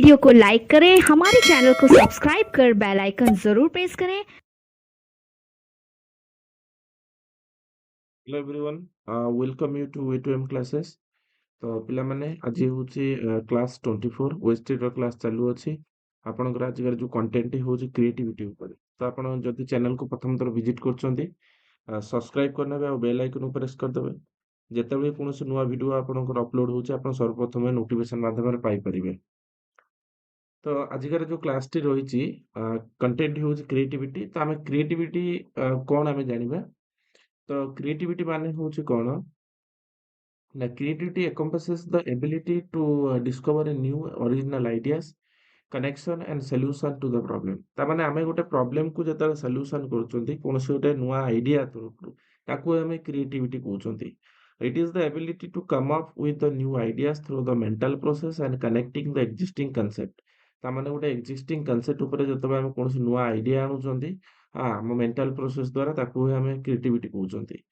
Video को like करें, हमारे चैनल को सब्सक्राइब कर बेल आइकन जरूर प्रेस करें। Hello everyone, welcome you to A2M classes. तो पिला माने आज होची क्लास 24 वेस्टेड रो क्लास चालू अछि। आपनकर आजिकर जो कंटेंट होची क्रिएटिविटी ऊपर। तो आपण जदि चैनल को प्रथम थर विजिट करछन्ती सब्सक्राइब करनेबे और बेल आइकन प्रेस कर देबे। जेतेबेले कोनोसी नुवा वीडियो आपनकर अपलोड होची आपण सर्वप्रथमे नोटिफिकेशन माध्यम पाई परिबे। तो आजिकर जो क्लास टी रहिची कंटेंट होची क्रिएटिविटी। तो आमे क्रिएटिविटी कोन आमे जानिबा। तो क्रिएटिविटी माने होची कोन ना creativity encompasses the ability to discover a new original ideas, connection and solution to the problem। ता माने आमे गोटे प्रॉब्लम को जतरा सॉल्यूशन करूचंती कोनसे गोटे नुवा आइडिया थ्रू ताकू आमे creativity कहउचंती। It is the ability to come up with the new ideas through the mental process and connecting the existing concept। ता माने गोटे एक्जिस्टिंग कॉन्सेप्ट ऊपर जतबे आमे कोनसे नुवा आइडिया आनुचंती हम मेंटल प्रोसेस द्वारा ताकू आमे creativity कहउचंती।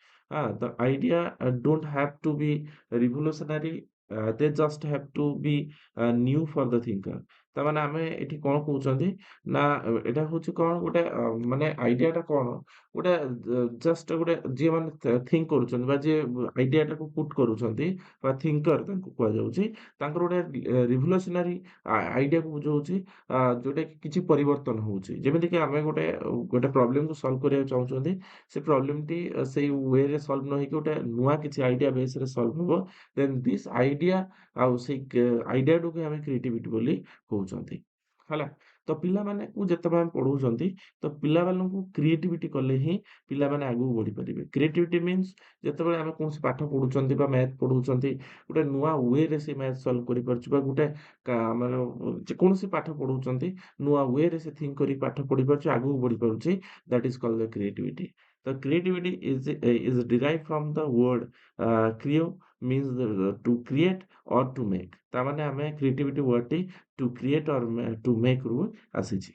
The idea don't have to be revolutionary, they just have to be new for the thinker। ତାମାନେ ଆମେ ଏଠି କଣ କହୁଛନ୍ତି ନା ଏଇଟା ହଉଛି କଣ ଗୋଟେ ମାନେ ଆଇଡିଆଟା କଣ ଗୋଟେ ଜଷ୍ଟ ଗୋଟେ ଯିଏ ମାନେ ଥିଙ୍କ କରୁଛନ୍ତି ବା ଯିଏ ଆଇଡିଆଟାକୁ ପୁଟ୍ କରୁଛନ୍ତି ବା ଥିଙ୍କର ତାଙ୍କୁ କୁହାଯାଉଛି ତାଙ୍କର ଗୋଟେ ରିଭଲ୍ୟୁସନାରୀ ଆଇଡିଆକୁ ବୁଝଉଛି ଯୋଉଟା କି କିଛି ପରିବର୍ତ୍ତନ ହଉଛି ଯେମିତିକି ଆମେ ଗୋଟେ ଗୋଟେ ପ୍ରୋବ୍ଲେମକୁ ସଲ୍ଭ କରିବାକୁ ଚାହୁଁଛନ୍ତି ସେ ପ୍ରୋବ୍ଲେମଟି ସେଇ ୱେରେ ସଲ୍ଭ ନ ହେଇକି ଗୋଟେ ନୂଆ କିଛି ଆଇଡିଆ ବେସରେ ସଲ୍ଭ ହବ ଦେନ୍ ଦିସ୍ ଆଇଡିଆ ଆଉ ସେଇ ଆଇଡିଆଟାକୁ ଆମେ କ୍ରିଏଟିଭିଟି ବୋଲି କହୁଛନ୍ତି ହେଲା। ତ ପିଲାମାନଙ୍କୁ ଯେତେବେଳେ ଆମେ ପଢଉଛନ୍ତି ତ ପିଲାମାନଙ୍କୁ କ୍ରିଏଟିଭିଟି କଲେ ହିଁ ପିଲାମାନେ ଆଗକୁ ବଢିପାରିବେ। କ୍ରିଏଟିଭିଟି ମିନ୍ସ ଯେତେବେଳେ ଆମେ କୌଣସି ପାଠ ପଢୁଛନ୍ତି ବା ମ୍ୟାଥ ପଢୁଛନ୍ତି ଗୋଟେ ନୂଆ ୱେରେ ସେ ମ୍ୟାଥ ସଲ୍ଭ କରିପାରୁଛୁ ବା ଗୋଟେ ଆମର ଯେକୌଣସି ପାଠ ପଢଉଛନ୍ତି ନୂଆ ୱେରେ ସେ ଥିଙ୍କ କରି ପାଠ ପଢିପାରୁଛି ଆଗକୁ ବଢିପାରୁଛି that is called the creativity। The creativity is derived from the word creo means to create or to make। तामाने हमें creativity word T to create or to make ରୁ ଆସିଛି।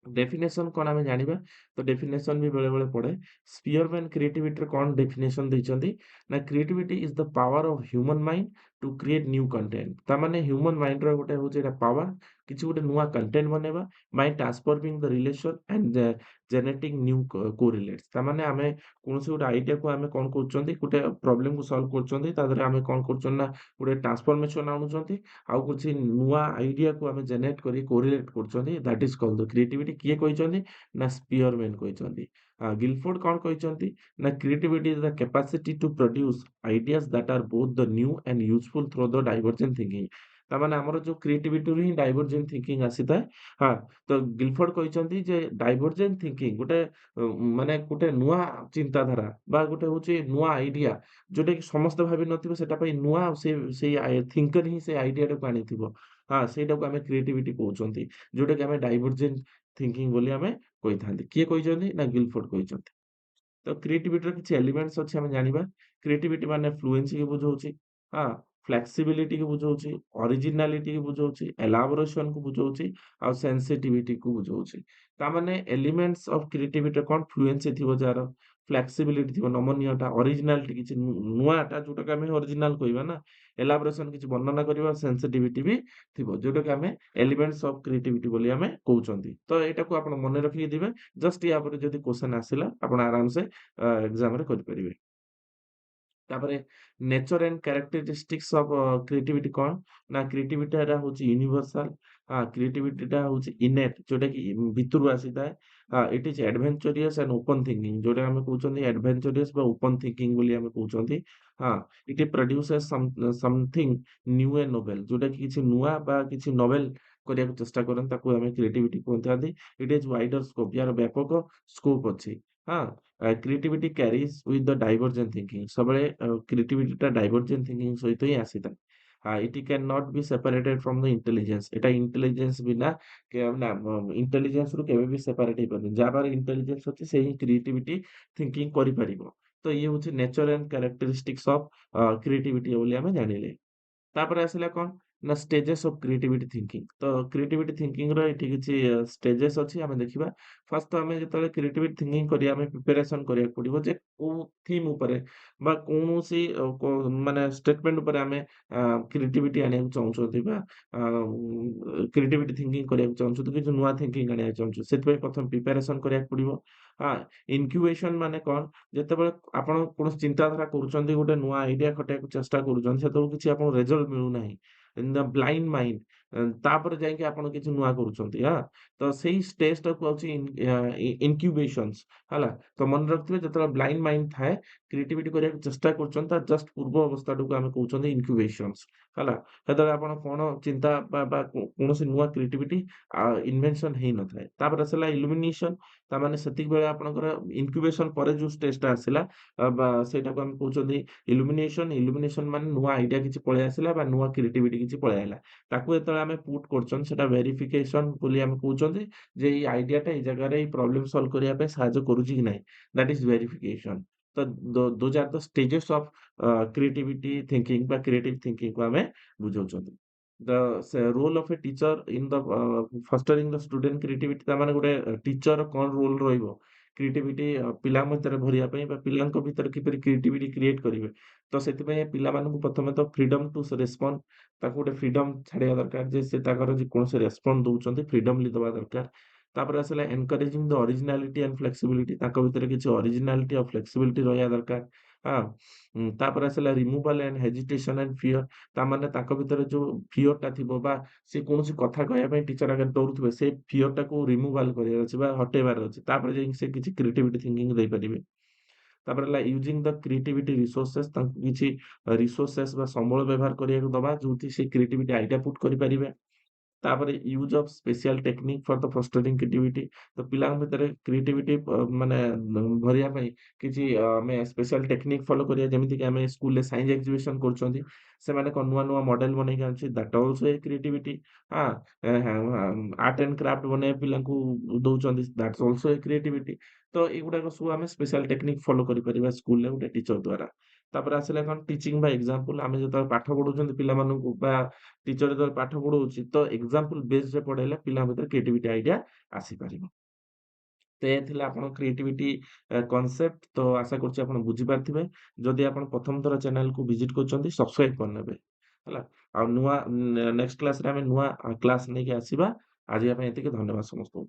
डेफिनेशन कौन आमे जानिबा तो डेफिनेशन भी बेले बेले पड़े। स्पीयरमैन क्रिएटिविटी रे कौन डेफिनेशन दैछंती ना creativity is the power of human mind to create new content. ता माने ह्यूमन माइंड रो गोटे होचे एटा पावर किछि गोटे नुवा कंटेंट बनेबा bye transforming the relation and generating new correlates. ता माने आमे कोनोसी गोटे आइडिया को आमे कोन करचंती गोटे प्रॉब्लम को सॉल्व करचंती ता देरे आमे कोन करचन ना गोटे ट्रांसफॉर्मेशन आनुचंती आउ कुछ नुआ आइडिया को आमे जनरेट करी कोरिलेट करचंती that is called the creativity. किए କହିଛନ୍ତି ନା ସ୍ପିୟରମ୍ୟାନ କହିଛନ୍ତି। ଗିଲଫୋର୍ଡ କଣ କହିଛନ୍ତି ନା creativity is the capacity to produce ideas that are both the new and useful through the divergent thinking. ତାମାନେ ଆମର ଯୋଉ କ୍ରିଏଟିଭିଟିରୁ ହିଁ ଡାଇଭରଜେଣ୍ଟ ଥିଙ୍କିଂ ଆସିଥାଏ। ହଁ ତ ଗିଲଫୋର୍ଡ କହିଛନ୍ତି ଯେ ଡାଇଭରଜେଣ୍ଟ ଥିଙ୍କିଂ ଗୋଟେ ମାନେ ଗୋଟେ ନୂଆ ଚିନ୍ତାଧାରା ବା ଗୋଟେ ହଉଛି ନୂଆ ଆଇଡିଆ ଯୋଉଟା କି ସମସ୍ତେ ଭାବି ନଥିବେ ସେଟା ପାଇଁ ନୂଆ ସେଇ ଥିଙ୍କର ହିଁ ସେ ଆଇଡିଆଟାକୁ ଆଣିଥିବ। ହଁ ସେଇଟାକୁ ଆମେ କ୍ରିଏଟିଭିଟି କହୁଛନ୍ତି ଯୋଉଟା କି ଆମେ ଡାଇଭରଜେଣ୍ଟ ଥିଙ୍କିଂ ବୋଲି ଆମେ କହିଥାନ୍ତି। କିଏ କହିଛନ୍ତି ନା ଗିଲଫୋର୍ଡ କହିଛନ୍ତି। ତ କ୍ରିଏଟିଭିଟିର କିଛି ଏଲିମେଣ୍ଟସ ଅଛି ଆମେ ଜାଣିବା। କ୍ରିଏଟିଭିଟି ମାନେ ଫ୍ଲୁଏନ୍ସି କି ବୁଝଉଛି, ହଁ ଫ୍ଲେକ୍ସିବିଲିଟି କି ବୁଝଉଛି, ଅରିଜିନାଲିଟି କି ବୁଝଉଛି, ଏଲାବୋରେସନ କୁ ବୁଝଉଛି ଆଉ ସେନ୍ସିଟିଭିଟି କୁ ବୁଝଉଛି। ତାମାନେ ଏଲିମେଣ୍ଟସ ଅଫ କ୍ରିଏଟିଭିଟି କଣ ଫ୍ଲୁଏନ୍ସି ଥିବ ଯାହାର, ଫ୍ଲେକ୍ସିବିଲିଟି ଥିବ ନମନୀୟତା, ଅରିଜିନାଲିଟି କିଛି ନୂଆଟା ଯୋଉଟାକୁ ଆମେ ଅରିଜିନାଲ କହିବା ନା, ଏଲାବୋରେସନ କିଛି ବର୍ଣ୍ଣନା କରିବା, ସେନ୍ସିଟିଭିଟି ବି ଥିବ ଯୋଉଟାକୁ ଆମେ ଏଲିମେଣ୍ଟସ ଅଫ କ୍ରିଏଟିଭିଟି ବୋଲି ଆମେ କହୁଛନ୍ତି। ତ ଏଇଟାକୁ ଆପଣ ମନେ ରଖିକି ଦିବେ ଜଷ୍ଟ ୟା ପରେ ଯଦି କ୍ୱେଶ୍ଚନ ଆସିଲା ଆପଣ ଆରାମସେ ଏକ୍ସାମରେ କରିପାରିବେ। ତାପରେ nature and characteristics of creativity କଣ ନା କ୍ରିଏଟିଭିଟି ଏଟା ହଉଛି ୟୁନିଭର୍ସାଲ। କ୍ରିଏଟିଭିଟିଟା ହଉଛି ଇନେଟ୍ ଯୋଉଟା କି ଭିତରୁ ଆସିଥାଏ। It is adventurous and open thinking ଯୋଉଟା ଆମେ କହୁଛନ୍ତି ଆଡଭେଞ୍ଚରିୟସ୍ ବା ଓପନ ଥିଙ୍କିଂ ବୋଲି ଆମେ କହୁଛନ୍ତି। ହଁ it produces something new and novel ଯୋଉଟା କି କିଛି ନୂଆ ବା କିଛି ନୋବେଲ କରିବାକୁ ଚେଷ୍ଟା କରନ୍ତି ତାକୁ ଆମେ କ୍ରିଏଟିଭିଟି କୁହନ୍ତି। ଇଟ୍ ଇଜ ୱାଇଡର ସ୍କୋପ ୟାର ବ୍ୟାପକ ସ୍କୋପ ଅଛି। ହଁ creativity carries with the divergent thinking ସବୁବେଳେ କ୍ରିଏଟିଭିଟିଟା ଡାଇଭରଜେଣ୍ଟ ଥିଙ୍କିଂ ସହିତ ହିଁ ଆସିଥାଏ। ଇଟ୍ can not be separated from the intelligence ଏଟା ଇଣ୍ଟେଲିଜେନ୍ସ ବିନା ନା ଇଣ୍ଟେଲିଜେନ୍ସ ରୁ କେବେ ବି ସେପାରେଟ ହେଇପାରିବନି। ଯାହା ପାଖରେ ଇଣ୍ଟେଲିଜେନ୍ସ ଅଛି ସେ ହିଁ କ୍ରିଏଟିଭିଟି ଥିଙ୍କିଂ କରିପାରିବ। ତ ଇଏ ହଉଛି nature and characteristics of creativity ବୋଲି ଆମେ ଜାଣିଲେ। ତାପରେ ଆସିଲା କଣ ନା ଷ୍ଟେଜେସ୍ ଅଫ୍ କ୍ରିଏଟିଭିଟି ଥିଙ୍କିଂ। ତ କ୍ରିଏଟିଭିଟି ଥିଙ୍କିଂର ଏଠି କିଛି ଷ୍ଟେଜେସ୍ ଅଛି ଆମେ ଦେଖିବା। ଫାର୍ଷ୍ଟ ତ ଆମେ ଯେତେବେଳେ କ୍ରିଏଟିଭିଟି ଥିଙ୍କିଂ କରିବା ଆମେ ପ୍ରିପାରେସନ୍ କରିବାକୁ ପଡ଼ିବ ଯେ କୋଉ ଥିମ୍ ଉପରେ ବା କୌଣସି ମାନେ ଷ୍ଟେଟମେଣ୍ଟ ଉପରେ ଆମେ କ୍ରିଏଟିଭିଟି ଆଣିବାକୁ ଚାହୁଁଛନ୍ତି ବା କ୍ରିଏଟିଭିଟି ଥିଙ୍କିଂ କରିବାକୁ ଚାହୁଁଛନ୍ତି, କିଛି ନୂଆ ଥିଙ୍କିଂ ଆଣିବାକୁ ଚାହୁଁଛୁ। ସେଥିପାଇଁ ପ୍ରଥମେ ପ୍ରିପାରେସନ୍ କରିବାକୁ ପଡ଼ିବ। ହଁ, ଇନକ୍ୟୁବେସନ୍ ମାନେ କଣ? ଯେତେବେଳେ ଆପଣ କୌଣସି ଚିନ୍ତାଧାରା କରୁଛନ୍ତି, ଗୋଟେ ନୂଆ ଆଇଡିଆ ଖଟେଇବାକୁ ଚେଷ୍ଟା କରୁଛନ୍ତି, ସେତେବେଳକୁ କିଛି ଆପଣଙ୍କୁ ରେଜଲ୍ଟ ମିଳୁନାହିଁ। ଇନ୍ ଦ ବ୍ଲାଇଣ୍ଡ ମାଇଣ୍ଡ ତାପରେ ଯାଇକି ଆପଣ କିଛି ନୂଆ କରୁଛନ୍ତି, ତ ସେଇ ଷ୍ଟେଜଟାକୁ କୁହାହଉଛି ଇନକ୍ୟୁବେସନ୍ସ ହେଲା। ତ ମନେ ରଖିଥିବେ ଯେତେବେଳେ ବ୍ଲାଇଣ୍ଡ ମାଇଣ୍ଡ ଥାଏ, କ୍ରିଏଟିଭିଟି କରିବାକୁ ଚେଷ୍ଟା କରୁଛନ୍ତି, ତା ଜଷ୍ଟ ପୂର୍ବ ଅବସ୍ଥାଟାକୁ ଆମେ କହୁଛନ୍ତି ଇନକ୍ୟୁବେସନ୍ସ ହେଲା। ସେତେବେଳେ ଆପଣ କଣ ଚିନ୍ତା ବା କୌଣସି ନୂଆ କ୍ରିଏଟିଭିଟି ଇନଭେନସନ ହେଇନଥାଏ। ତାପରେ ଆସିଲା ଇଲୁମିନେସନ, ତାମାନେ ସେତିକିବେଳେ ଆପଣଙ୍କର ଇନକ୍ୟୁବେସନ ପରେ ଯୋଉ ଷ୍ଟେଜଟା ଆସିଲା ବା ସେଇଟାକୁ ଆମେ କହୁଛନ୍ତି ଇଲୁମିନେସନ। ଇଲୁମିନେସନ ମାନେ ନୂଆ ଆଇଡିଆ କିଛି ପଳେଇ ଆସିଲା ବା ନୂଆ କ୍ରିଏଟିଭିଟି କିଛି ପଳେଇ ଆଇଲା। ତାକୁ ଯେତେବେଳେ ଆମେ ପୁଟ୍ କରୁଛନ୍ତି ସେଟା ଭେରିଫିକେସନ ବୋଲି ଆମେ କହୁଛନ୍ତି ଯେ ଏଇ ଆଇଡିଆଟା ଏଇ ଜାଗାରେ ଏଇ ପ୍ରୋବ୍ଲେମ ସଲ୍ଭ କରିବା ପାଇଁ ସାହାଯ୍ୟ କରୁଛି କି ନାହିଁ। That is verification. ତ those are the stages of creativity thinking ବା କ୍ରିଏଟିଭ ଥିଙ୍କିଂକୁ ଆମେ ବୁଝଉଛନ୍ତି। Role of a teacher in the fostering the student creativity, ତାମାନେ ଗୋଟେ ଟିଚର କଣ ରୋଲ୍ ରହିବ କ୍ରିଏଟିଭିଟି ପିଲାଙ୍କ ଭିତରେ ଭରିବା ପାଇଁ ବା ପିଲାଙ୍କ ଭିତରେ କିପରି କ୍ରିଏଟିଭିଟି କ୍ରିଏଟ୍ କରିବେ। ତ ସେଥିପାଇଁ ପିଲାମାନଙ୍କୁ ପ୍ରଥମେ ତ ଫ୍ରିଡମ୍ ଟୁ ରେସ୍ପଣ୍ଡ, ତାକୁ ଗୋଟେ ଫ୍ରିଡମ୍ ଛାଡିବା ଦରକାର ଯେ ସେ ତାଙ୍କର ଯେକୌଣସି ରେସ୍ପଣ୍ଡ ଦଉଛନ୍ତି ଫ୍ରିଡମଲି ଦବା ଦରକାର। ତାପରେ ଆସିଲା ଏନକରେଜିଂ ଦ ଅରିଜିନାଲିଟି ଆଣ୍ଡ ଫ୍ଲେକ୍ସିବିଲିଟି, ତାଙ୍କ ଭିତରେ କିଛି ଅରିଜିନାଲିଟି ଆଉ ଫ୍ଲେକ୍ସିବିଲିଟି ରହିବା ଦରକାର। ହଁ, ତାପରେ ଆସିଲା ରିମୁଭାଲ ଆଣ୍ଡ ହେଜିଟେସନ ଆଣ୍ଡ ଫିଅର, ତାମାନେ ତାଙ୍କ ଭିତରେ ଯୋଉ ଫିଅରଟା ଥିବ ବା ସେ କୌଣସି କଥା କହିବା ପାଇଁ ଟିଚର ଆଗରେ ଡରୁଥିବେ, ସେ ଫିଅରଟାକୁ ରିମୁଭାଲ କରିବାର ଅଛି ବା ହଟେଇବାର ଅଛି। ତାପରେ ଯାଇକି ସେ କିଛି କ୍ରିଏଟିଭିଟି ଥିଙ୍କିଂ ଦେଇପାରିବେ। ତାପରେ ହେଲା ୟୁଜିଂ ଦ କ୍ରିଏଟିଭିଟି ରିସୋର୍ସେସ୍, ତାଙ୍କୁ କିଛି ରିସୋର୍ସେସ୍ ବା ସମ୍ବଳ ବ୍ୟବହାର କରିବାକୁ ଦବା, ଯୋଉଠି ସେ କ୍ରିଏଟିଭିଟି ଆଇଡିଆ ପୁଟ୍ କରିପାରିବେ। ତାପରେ use of special technique for the fostering creativity, ତ ପିଲାଙ୍କ ଭିତରେ କ୍ରିଏଟିଭିଟି ମାନେ ଭରିବା ପାଇଁ କିଛି ଆମେ ସ୍ପେସିଆଲ ଟେକ୍ନିକ୍ ଫଲୋ କରିବା। ଯେମିତିକି ଆମେ ସ୍କୁଲରେ ସାଇନ୍ସ ଏକ୍ଜିବିସନ୍ କରୁଛନ୍ତି, ସେମାନେ କଣ ନୂଆ ନୂଆ ମଡେଲ ବନେଇକି ଆଣୁଛି, ଦ୍ୟାଟ୍ ଅଲସୋ ଏ କ୍ରିଏଟିଭିଟି। ହଁ, ଆର୍ଟ ଆଣ୍ଡ କ୍ରାଫ୍ଟ ବନେଇବା ପିଲାଙ୍କୁ ଦଉଛନ୍ତି, ଦ୍ୟାଟ୍ସ ଅଲସୋ ଏ କ୍ରିଏଟିଭିଟି। ତ ଏଗୁଡାକ ସବୁ ଆମେ ସ୍ପେସିଆଲ ଟେକ୍ନିକ୍ ଫଲୋ କରିପାରିବା ସ୍କୁଲରେ ଗୋଟେ ଟିଚର ଦ୍ୱାରା। ତାପରେ ଆସିଲା କଣ ଟିଚିଂ ବାଇ ଏକ୍ସାମ୍ପଲ, ଆମେ ଯେତେବେଳେ ପାଠ ପଢଉଛନ୍ତି ପିଲାମାନଙ୍କୁ ବା ଟିଚର ଯେତେବେଳେ ପାଠ ପଢଉଛି ତ ଏକ୍ସାମ୍ପଲ ବେସରେ ପଢେଇଲେ ପିଲାଙ୍କ ଭିତରେ କ୍ରିଏଟିଭିଟି ଆଇଡିଆ ଆସିପାରିବ। ତ ଏ ଥିଲା ଆପଣଙ୍କ କ୍ରିଏଟିଭିଟି କନସେପ୍ଟ। ତ ଆଶା କରୁଛି ଆପଣ ବୁଝିପାରିଥିବେ। ଯଦି ଆପଣ ପ୍ରଥମ ଥର ଚ୍ୟାନେଲକୁ ଭିଜିଟ କରୁଛନ୍ତି ସବସ୍କ୍ରାଇବ କରିନେବେ ହେଲା। ଆଉ ନେକ୍ସଟ କ୍ଲାସରେ ଆମେ ନୂଆ କ୍ଲାସ ନେଇକି ଆସିବା। ଆଜିକା ପାଇଁ ଏତିକି, ଧନ୍ୟବାଦ ସମସ୍ତଙ୍କୁ।